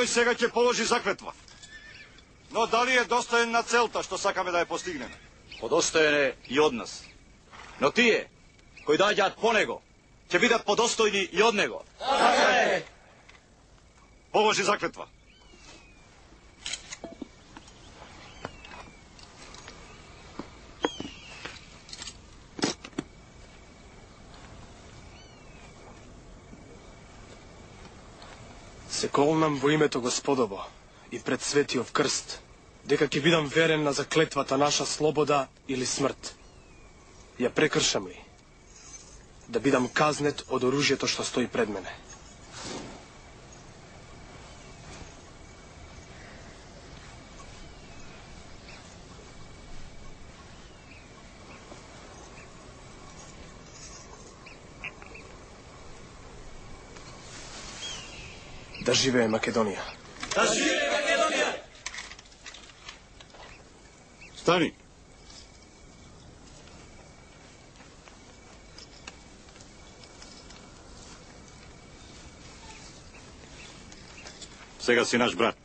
Той сега ќе положи заклетва. Но дали е достоен на целта што сакаме да ја постигнеме? Подостоен е и од нас. Но тие, кои доаѓаат по него, ќе бидат подостојни и од него. Така е! Положи заклетва. Се колнам во името Господово и пред светиот крст, дека ќе бидам верен на заклетвата наша слобода или смрт. Ја прекршам ли? Да бидам казнет од оружјето што стои пред мене. Да живее Македонија! Да живее Македонија! Стани! Сега си наш брат.